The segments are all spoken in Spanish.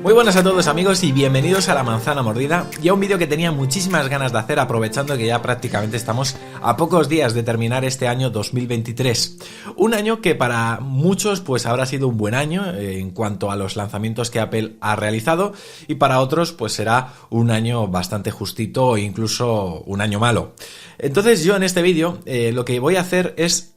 Muy buenas a todos amigos y bienvenidos a La Manzana Mordida y a un vídeo que tenía muchísimas ganas de hacer aprovechando que ya prácticamente estamos a pocos días de terminar este año 2023. Un año que para muchos pues habrá sido un buen año en cuanto a los lanzamientos que Apple ha realizado y para otros pues será un año bastante justito o incluso un año malo. Entonces yo en este vídeo lo que voy a hacer es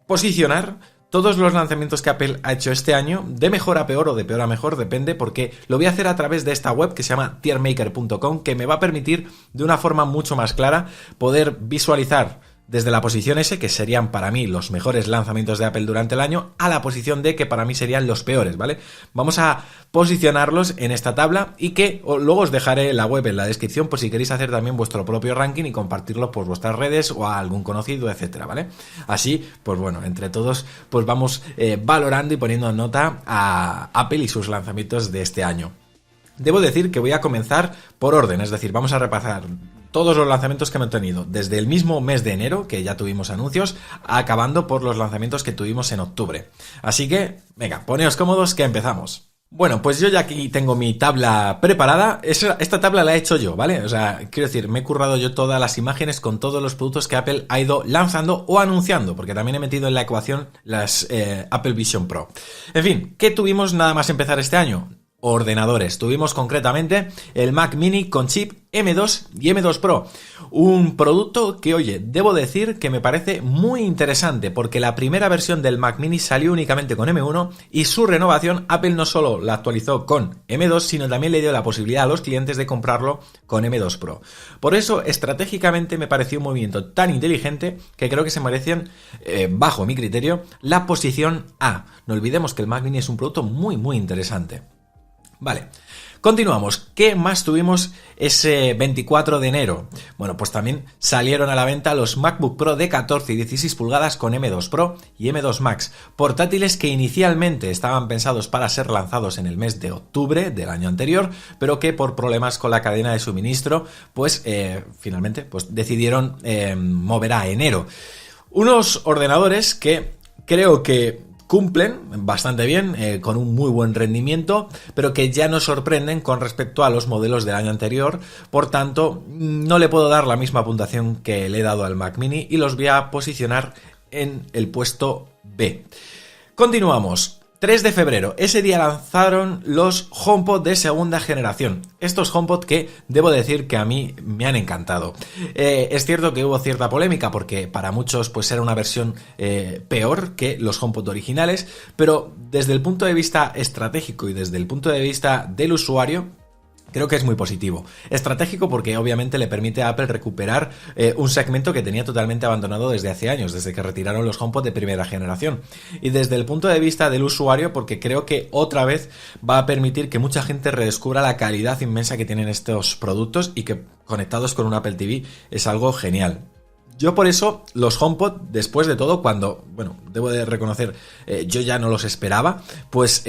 posicionar todos los lanzamientos que Apple ha hecho este año, de mejor a peor o de peor a mejor, depende, porque lo voy a hacer a través de esta web que se llama tiermaker.com, que me va a permitir de una forma mucho más clara poder visualizar desde la posición S, que serían para mí los mejores lanzamientos de Apple durante el año, a la posición D, que para mí serían los peores, ¿vale? Vamos a posicionarlos en esta tabla y que luego os dejaré la web en la descripción por si queréis hacer también vuestro propio ranking y compartirlo por vuestras redes o a algún conocido, etcétera, ¿vale? Así, pues bueno, entre todos pues vamos valorando y poniendo en nota a Apple y sus lanzamientos de este año. Debo decir que voy a comenzar por orden, es decir, vamos a repasar todos los lanzamientos que hemos tenido desde el mismo mes de enero, que ya tuvimos anuncios, acabando por los lanzamientos que tuvimos en octubre. Así que, venga, poneos cómodos que empezamos. Bueno, pues yo ya aquí tengo mi tabla preparada. Esta tabla la he hecho yo, ¿vale? O sea, quiero decir, me he currado yo todas las imágenes con todos los productos que Apple ha ido lanzando o anunciando, porque también he metido en la ecuación las Apple Vision Pro. En fin, ¿qué tuvimos nada más empezar este año? Ordenadores. Tuvimos concretamente el Mac Mini con chip M2 y M2 Pro. Un producto que, oye, debo decir que me parece muy interesante porque la primera versión del Mac Mini salió únicamente con M1 y su renovación Apple no solo la actualizó con M2, sino también le dio la posibilidad a los clientes de comprarlo con M2 Pro. Por eso, estratégicamente me pareció un movimiento tan inteligente que creo que se merecen, bajo mi criterio, la posición A. No olvidemos que el Mac Mini es un producto muy interesante. Vale, continuamos. ¿Qué más tuvimos ese 24 de enero? Bueno, pues también salieron a la venta los MacBook Pro de 14 y 16 pulgadas con M2 Pro y M2 Max, portátiles que inicialmente estaban pensados para ser lanzados en el mes de octubre del año anterior, pero que por problemas con la cadena de suministro, pues finalmente pues decidieron mover a enero. Unos ordenadores que creo que cumplen bastante bien, con un muy buen rendimiento, pero que ya nos sorprenden con respecto a los modelos del año anterior. Por tanto, no le puedo dar la misma puntuación que le he dado al Mac Mini y los voy a posicionar en el puesto B. Continuamos. 3 de febrero, ese día lanzaron los HomePod de segunda generación. Estos HomePod que debo decir que a mí me han encantado. Es cierto que hubo cierta polémica porque para muchos pues era una versión peor que los HomePod originales, pero desde el punto de vista estratégico y desde el punto de vista del usuario, creo que es muy positivo. Estratégico porque obviamente le permite a Apple recuperar un segmento que tenía totalmente abandonado desde hace años, desde que retiraron los HomePod de primera generación. Y desde el punto de vista del usuario, porque creo que otra vez va a permitir que mucha gente redescubra la calidad inmensa que tienen estos productos y que conectados con un Apple TV es algo genial. Yo por eso los HomePod, después de todo, cuando, bueno, debo de reconocer, yo ya no los esperaba, pues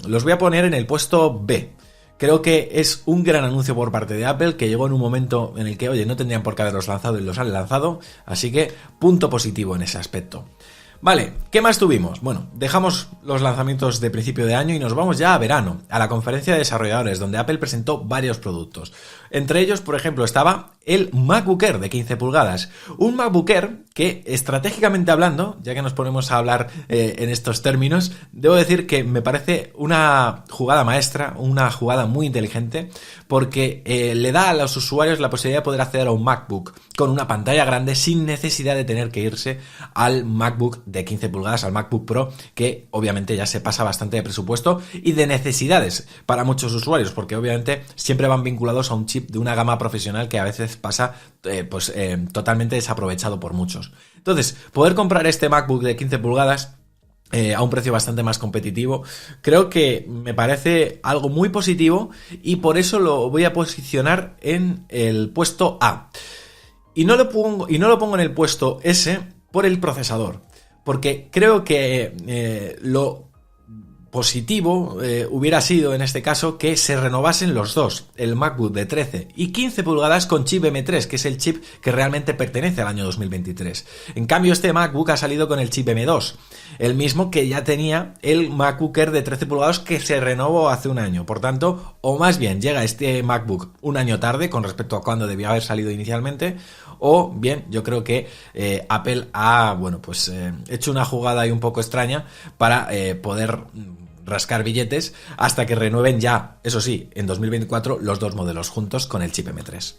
los voy a poner en el puesto B. Creo que es un gran anuncio por parte de Apple que llegó en un momento en el que, oye, no tendrían por qué haberlos lanzado y los han lanzado, así que punto positivo en ese aspecto. Vale, ¿qué más tuvimos? Bueno, dejamos los lanzamientos de principio de año y nos vamos ya a verano, a la conferencia de desarrolladores, donde Apple presentó varios productos. Entre ellos, por ejemplo, estaba el MacBook Air de 15 pulgadas. Un MacBook Air que, estratégicamente hablando, ya que nos ponemos a hablar en estos términos, debo decir que me parece una jugada maestra, una jugada muy inteligente, porque le da a los usuarios la posibilidad de poder acceder a un MacBook con una pantalla grande sin necesidad de tener que irse al MacBook de 15 pulgadas, al MacBook Pro, que obviamente ya se pasa bastante de presupuesto y de necesidades para muchos usuarios, porque obviamente siempre van vinculados a un chip de una gama profesional que a veces pasa totalmente desaprovechado por muchos. Entonces, poder comprar este MacBook de 15 pulgadas a un precio bastante más competitivo, creo que me parece algo muy positivo y por eso lo voy a posicionar en el puesto A. Y no lo pongo en el puesto S por el procesador, porque creo que lo positivo hubiera sido en este caso que se renovasen los dos, el MacBook de 13 y 15 pulgadas con chip M3, que es el chip que realmente pertenece al año 2023. En cambio, este MacBook ha salido con el chip M2, el mismo que ya tenía el MacBook Air de 13 pulgadas que se renovó hace un año. Por tanto, o más bien llega este MacBook un año tarde con respecto a cuando debía haber salido inicialmente, o bien yo creo que Apple ha hecho una jugada ahí un poco extraña para poder rascar billetes hasta que renueven ya, eso sí, en 2024 los dos modelos juntos con el chip M3.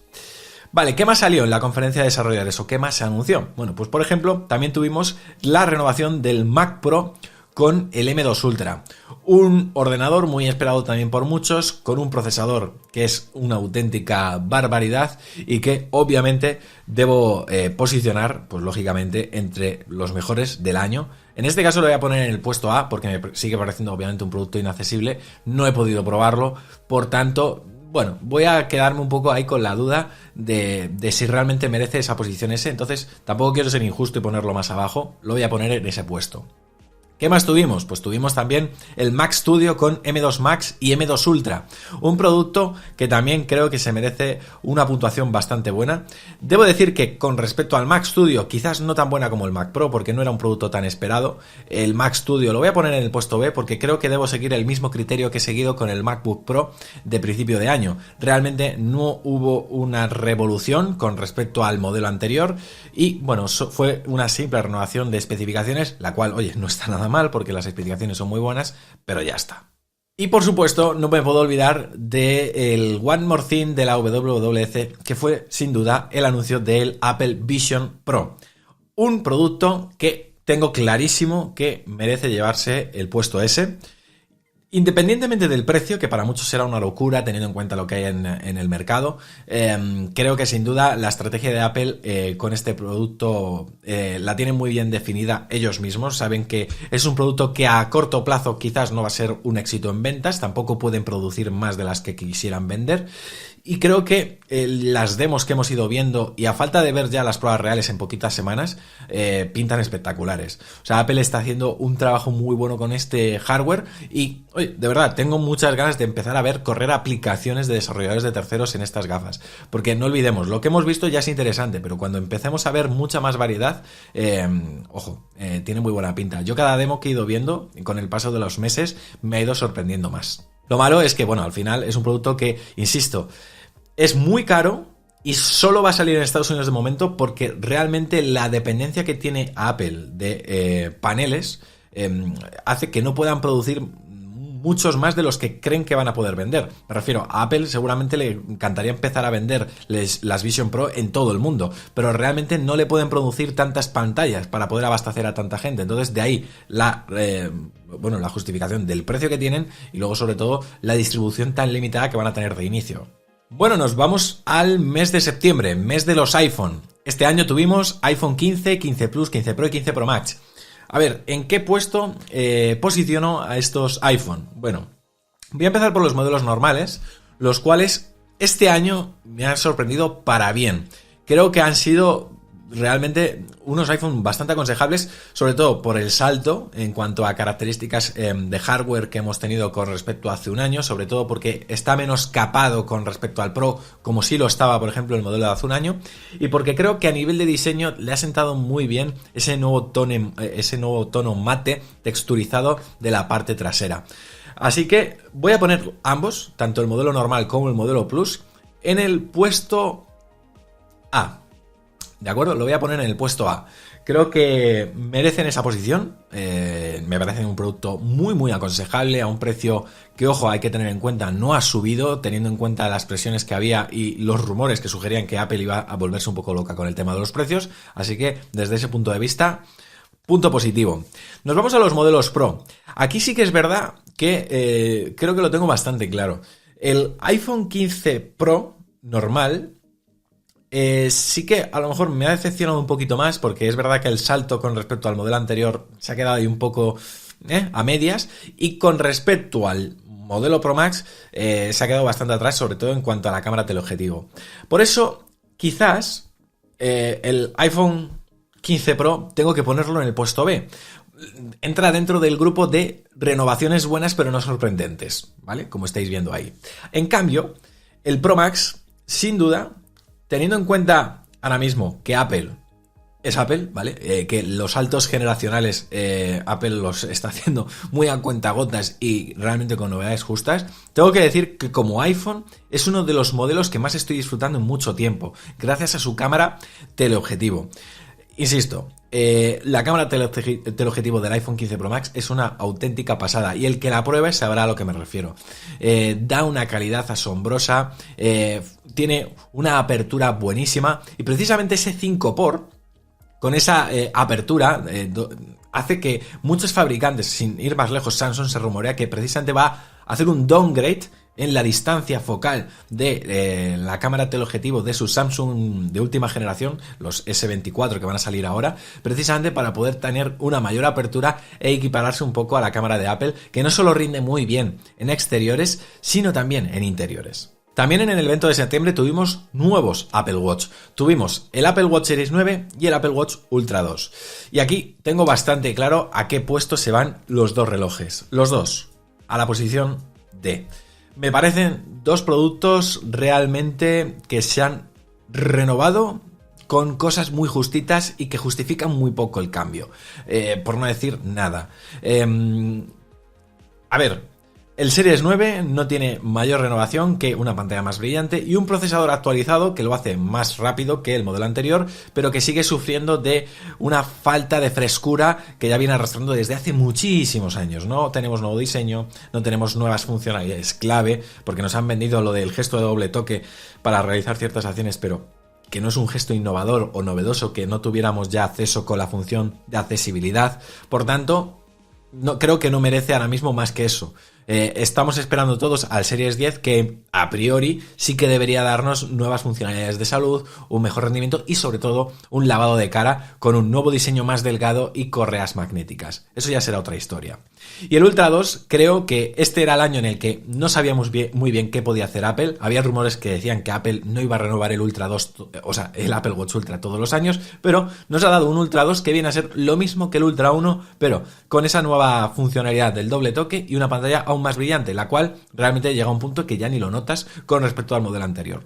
Vale, ¿qué más salió en la conferencia de desarrolladores o qué más se anunció? Bueno, pues por ejemplo, también tuvimos la renovación del Mac Pro con el M2 Ultra, un ordenador muy esperado también por muchos, con un procesador que es una auténtica barbaridad y que obviamente debo posicionar, pues lógicamente, entre los mejores del año. En este caso lo voy a poner en el puesto A porque me sigue pareciendo obviamente un producto inaccesible, no he podido probarlo, por tanto, bueno, voy a quedarme un poco ahí con la duda de si realmente merece esa posición ese, entonces tampoco quiero ser injusto y ponerlo más abajo, lo voy a poner en ese puesto. ¿Qué más tuvimos? Pues tuvimos también el Mac Studio con M2 Max y M2 Ultra, un producto que también creo que se merece una puntuación bastante buena. Debo decir que con respecto al Mac Studio, quizás no tan buena como el Mac Pro, porque no era un producto tan esperado. El Mac Studio lo voy a poner en el puesto B porque creo que debo seguir el mismo criterio que he seguido con el MacBook Pro de principio de año. Realmente no hubo una revolución con respecto al modelo anterior y bueno, fue una simple renovación de especificaciones, la cual, oye, no está nada mal porque las especificaciones son muy buenas, pero ya está. Y por supuesto no me puedo olvidar del One More Thing de la WWDC, que fue sin duda el anuncio del Apple Vision Pro, un producto que tengo clarísimo que merece llevarse el puesto S. Independientemente del precio, que para muchos será una locura teniendo en cuenta lo que hay en el mercado, creo que sin duda la estrategia de Apple con este producto la tienen muy bien definida ellos mismos. Saben que es un producto que a corto plazo quizás no va a ser un éxito en ventas, tampoco pueden producir más de las que quisieran vender. Y creo que las demos que hemos ido viendo, y a falta de ver ya las pruebas reales en poquitas semanas, pintan espectaculares. O sea, Apple está haciendo un trabajo muy bueno con este hardware y, oye, de verdad, tengo muchas ganas de empezar a ver correr aplicaciones de desarrolladores de terceros en estas gafas. Porque no olvidemos, lo que hemos visto ya es interesante, pero cuando empecemos a ver mucha más variedad, tiene muy buena pinta. Yo cada demo que he ido viendo, con el paso de los meses, me ha ido sorprendiendo más. Lo malo es que, bueno, al final es un producto que, insisto, es muy caro y solo va a salir en Estados Unidos de momento porque realmente la dependencia que tiene Apple de paneles hace que no puedan producir muchos más de los que creen que van a poder vender. Me refiero, a Apple seguramente le encantaría empezar a vender las Vision Pro en todo el mundo, pero realmente no le pueden producir tantas pantallas para poder abastecer a tanta gente. Entonces de ahí la justificación del precio que tienen y luego sobre todo la distribución tan limitada que van a tener de inicio. Bueno, nos vamos al mes de septiembre, mes de los iPhone. Este año tuvimos iPhone 15, 15 Plus, 15 Pro y 15 Pro Max. A ver, ¿en qué puesto posiciono a estos iPhone? Bueno, voy a empezar por los modelos normales, los cuales este año me han sorprendido para bien. Creo que han sido realmente unos iPhone bastante aconsejables, sobre todo por el salto en cuanto a características de hardware que hemos tenido con respecto a hace un año, sobre todo porque está menos capado con respecto al Pro, como sí lo estaba, por ejemplo, el modelo de hace un año, y porque creo que a nivel de diseño le ha sentado muy bien ese nuevo tono mate texturizado de la parte trasera. Así que voy a poner ambos, tanto el modelo normal como el modelo Plus, en el puesto A. ¿De acuerdo? Lo voy a poner en el puesto A. Creo que merecen esa posición. Me parece un producto muy, muy aconsejable a un precio que, ojo, hay que tener en cuenta, no ha subido, teniendo en cuenta las presiones que había y los rumores que sugerían que Apple iba a volverse un poco loca con el tema de los precios. Así que, desde ese punto de vista, punto positivo. Nos vamos a los modelos Pro. Aquí sí que es verdad que creo que lo tengo bastante claro. El iPhone 15 Pro normal sí que a lo mejor me ha decepcionado un poquito más porque es verdad que el salto con respecto al modelo anterior se ha quedado ahí un poco a medias, y con respecto al modelo Pro Max se ha quedado bastante atrás, sobre todo en cuanto a la cámara teleobjetivo. Por eso quizás el iPhone 15 Pro tengo que ponerlo en el puesto B. entra dentro del grupo de renovaciones buenas pero no sorprendentes, ¿vale? Como estáis viendo ahí. En cambio, el Pro Max, sin duda, teniendo en cuenta ahora mismo que Apple es Apple, ¿vale? Que los saltos generacionales Apple los está haciendo muy a cuentagotas y realmente con novedades justas. Tengo que decir que como iPhone es uno de los modelos que más estoy disfrutando en mucho tiempo, gracias a su cámara teleobjetivo. Insisto, la cámara teleobjetivo del iPhone 15 Pro Max es una auténtica pasada y el que la pruebe sabrá a lo que me refiero. Da una calidad asombrosa, tiene una apertura buenísima y precisamente ese 5x con esa apertura hace que muchos fabricantes, sin ir más lejos, Samsung se rumorea que precisamente va a hacer un downgrade en la distancia focal de la cámara teleobjetivo de sus Samsung de última generación, los S24 que van a salir ahora, precisamente para poder tener una mayor apertura e equipararse un poco a la cámara de Apple, que no solo rinde muy bien en exteriores, sino también en interiores. También en el evento de septiembre tuvimos nuevos Apple Watch. Tuvimos el Apple Watch Series 9 y el Apple Watch Ultra 2. Y aquí tengo bastante claro a qué puesto se van los dos relojes. Los dos a la posición D. Me parecen dos productos realmente que se han renovado con cosas muy justitas y que justifican muy poco el cambio. Por no decir nada. A ver, el Series 9 no tiene mayor renovación que una pantalla más brillante y un procesador actualizado que lo hace más rápido que el modelo anterior, pero que sigue sufriendo de una falta de frescura que ya viene arrastrando desde hace muchísimos años. No tenemos nuevo diseño, no tenemos nuevas funcionalidades clave, porque nos han vendido lo del gesto de doble toque para realizar ciertas acciones, pero que no es un gesto innovador o novedoso, que no tuviéramos ya acceso con la función de accesibilidad. Por tanto, no, creo que no merece ahora mismo más que eso. Estamos esperando todos al Series 10, que a priori sí que debería darnos nuevas funcionalidades de salud, un mejor rendimiento y sobre todo un lavado de cara con un nuevo diseño más delgado y correas magnéticas. Eso ya será otra historia. Y el Ultra 2, creo que este era el año en el que no sabíamos muy bien qué podía hacer Apple. Había rumores que decían que Apple no iba a renovar el Ultra 2, o sea, el Apple Watch Ultra todos los años, pero nos ha dado un Ultra 2 que viene a ser lo mismo que el Ultra 1, pero con esa nueva funcionalidad del doble toque y una pantalla aún más brillante, la cual realmente llega a un punto que ya ni lo notas con respecto al modelo anterior.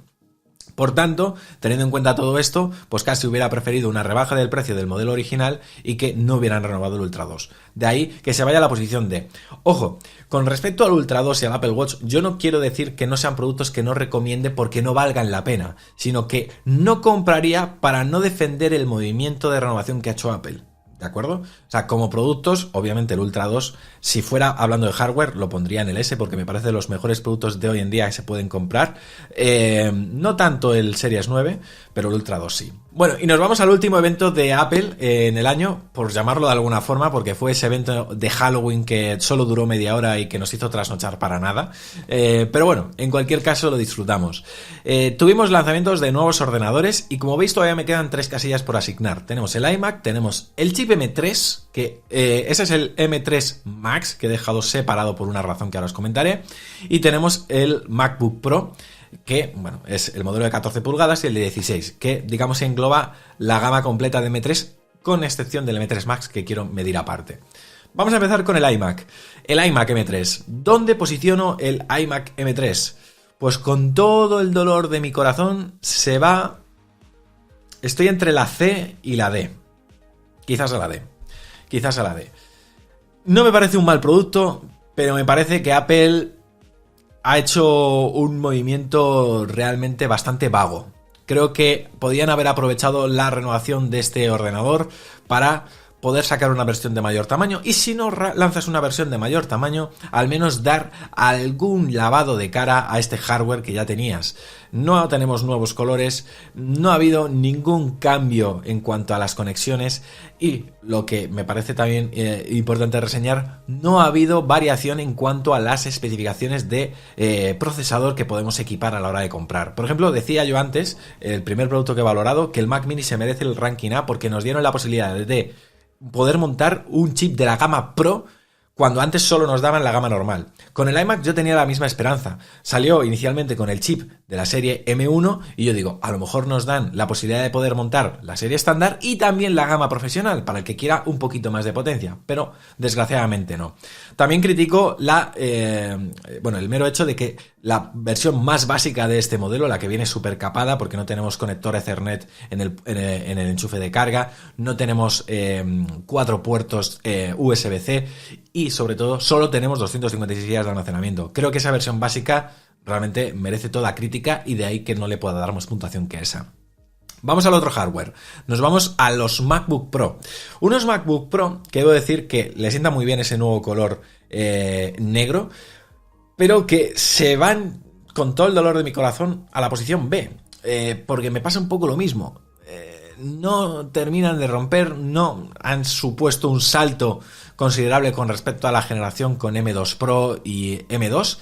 Por tanto, teniendo en cuenta todo esto, pues casi hubiera preferido una rebaja del precio del modelo original y que no hubieran renovado el Ultra 2. De ahí que se vaya a la posición D. Ojo, con respecto al Ultra 2 y al Apple Watch, yo no quiero decir que no sean productos que no recomiende porque no valgan la pena, sino que no compraría para no defender el movimiento de renovación que ha hecho Apple. ¿De acuerdo? O sea, como productos, obviamente el Ultra 2, si fuera hablando de hardware, lo pondría en el S porque me parece de los mejores productos de hoy en día que se pueden comprar. No tanto el Series 9, pero el Ultra 2 sí. Bueno, y nos vamos al último evento de Apple en el año, por llamarlo de alguna forma, porque fue ese evento de Halloween que solo duró media hora y que nos hizo trasnochar para nada. Pero bueno, en cualquier caso lo disfrutamos. Tuvimos lanzamientos de nuevos ordenadores y como veis todavía me quedan 3 casillas por asignar. Tenemos el iMac, tenemos el chip M3, que ese es el M3 Max, que he dejado separado por una razón que ahora os comentaré, y tenemos el MacBook Pro, que bueno, es el modelo de 14 pulgadas y el de 16, que digamos engloba la gama completa de M3, con excepción del M3 Max que quiero medir aparte. Vamos a empezar con el iMac. El iMac M3. ¿Dónde posiciono el iMac M3? Pues con todo el dolor de mi corazón se va... Estoy entre la C y la D. Quizás a la D. Quizás a la D. No me parece un mal producto, pero me parece que Apple ha hecho un movimiento realmente bastante vago. Creo que podían haber aprovechado la renovación de este ordenador para poder sacar una versión de mayor tamaño, y si no lanzas una versión de mayor tamaño, al menos dar algún lavado de cara a este hardware que ya tenías. No tenemos nuevos colores, no ha habido ningún cambio en cuanto a las conexiones y, lo que me parece también importante reseñar, no ha habido variación en cuanto a las especificaciones de procesador que podemos equipar a la hora de comprar. Por ejemplo, decía yo antes, el primer producto que he valorado, que el Mac Mini se merece el ranking A porque nos dieron la posibilidad de poder montar un chip de la gama Pro cuando antes solo nos daban la gama normal. Con el iMac yo tenía la misma esperanza. Salió inicialmente con el chip de la serie M1 y yo digo, a lo mejor nos dan la posibilidad de poder montar la serie estándar y también la gama profesional para el que quiera un poquito más de potencia, pero desgraciadamente no. También critico el mero hecho de que la versión más básica de este modelo, la que viene súper capada porque no tenemos conector Ethernet en el enchufe de carga, no tenemos 4 puertos USB-C y sobre todo solo tenemos 256 GB de almacenamiento. Creo que esa versión básica realmente merece toda crítica y de ahí que no le pueda dar más puntuación que esa. Vamos al otro hardware. Nos vamos a los MacBook Pro. Unos MacBook Pro que debo decir que le sienta muy bien ese nuevo color negro, pero que se van con todo el dolor de mi corazón a la posición B, porque me pasa un poco lo mismo. No terminan de romper, no han supuesto un salto considerable con respecto a la generación con M2 Pro y M2,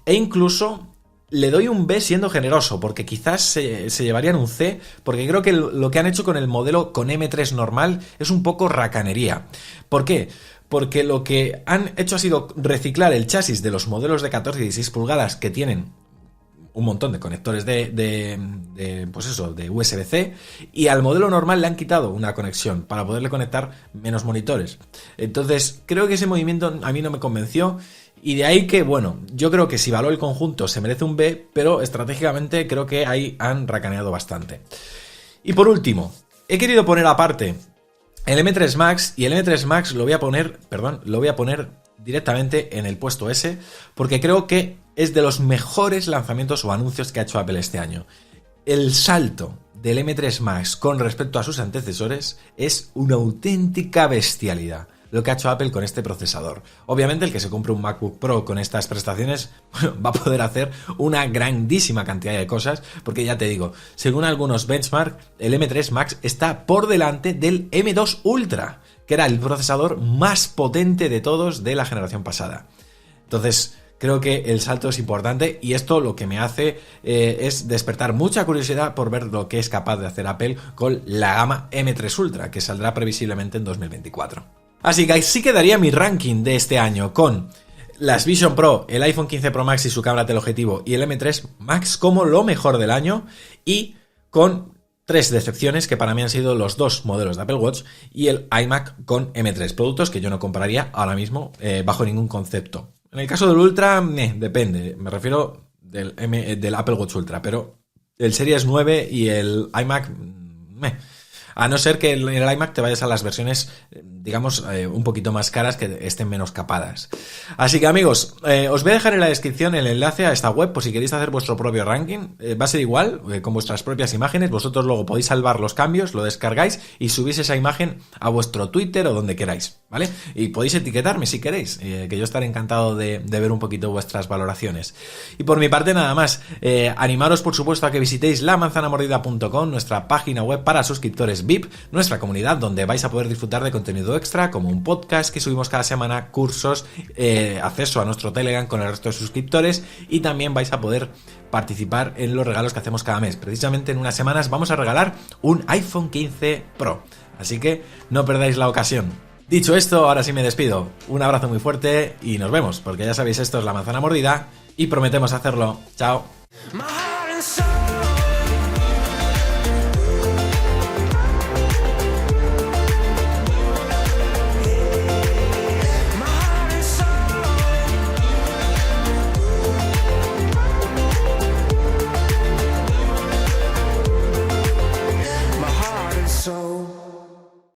e incluso le doy un B siendo generoso, porque quizás se llevarían un C, porque creo que lo que han hecho con el modelo con M3 normal es un poco racanería. ¿Por qué? Porque lo que han hecho ha sido reciclar el chasis de los modelos de 14 y 16 pulgadas que tienen un montón de conectores de USB-C, y al modelo normal le han quitado una conexión para poderle conectar menos monitores. Entonces creo que ese movimiento a mí no me convenció, y de ahí que, bueno, yo creo que si valoro el conjunto se merece un B, pero estratégicamente creo que ahí han racaneado bastante. Y por último, he querido poner aparte el M3 Max, y el M3 Max lo voy a poner directamente en el puesto S, porque creo que es de los mejores lanzamientos o anuncios que ha hecho Apple este año. El salto del M3 Max con respecto a sus antecesores es una auténtica bestialidad lo que ha hecho Apple con este procesador. Obviamente el que se compre un MacBook Pro con estas prestaciones va a poder hacer una grandísima cantidad de cosas, porque ya te digo, según algunos benchmark, el M3 Max está por delante del M2 Ultra, que era el procesador más potente de todos de la generación pasada. Entonces creo que el salto es importante, y esto lo que me hace es despertar mucha curiosidad por ver lo que es capaz de hacer Apple con la gama M3 Ultra, que saldrá previsiblemente en 2024. Así que así quedaría mi ranking de este año, con las Vision Pro, el iPhone 15 Pro Max y su cámara teleobjetivo y el M3 Max como lo mejor del año, y con 3 decepciones que para mí han sido los 2 modelos de Apple Watch y el iMac con M3, productos que yo no compraría ahora mismo bajo ningún concepto. En el caso del Ultra, depende, me refiero del Apple Watch Ultra, pero el Series 9 y el iMac, a no ser que en el iMac te vayas a las versiones, digamos, un poquito más caras, que estén menos capadas. Así que, amigos, os voy a dejar en la descripción el enlace a esta web por si queréis hacer vuestro propio ranking. Va a ser igual, con vuestras propias imágenes. Vosotros luego podéis salvar los cambios, lo descargáis y subís esa imagen a vuestro Twitter o donde queráis, ¿vale? Y podéis etiquetarme si queréis, que yo estaré encantado de ver un poquito vuestras valoraciones. Y por mi parte, nada más. Animaros, por supuesto, a que visitéis lamanzanamordida.com, nuestra página web para suscriptores VIP, nuestra comunidad donde vais a poder disfrutar de contenido extra como un podcast que subimos cada semana, cursos, acceso a nuestro Telegram con el resto de suscriptores, y también vais a poder participar en los regalos que hacemos cada mes. Precisamente en unas semanas vamos a regalar un iPhone 15 Pro, así que no perdáis la ocasión. Dicho esto, ahora sí me despido. Un abrazo muy fuerte y nos vemos, porque ya sabéis, esto es La Manzana Mordida y prometemos hacerlo. Chao.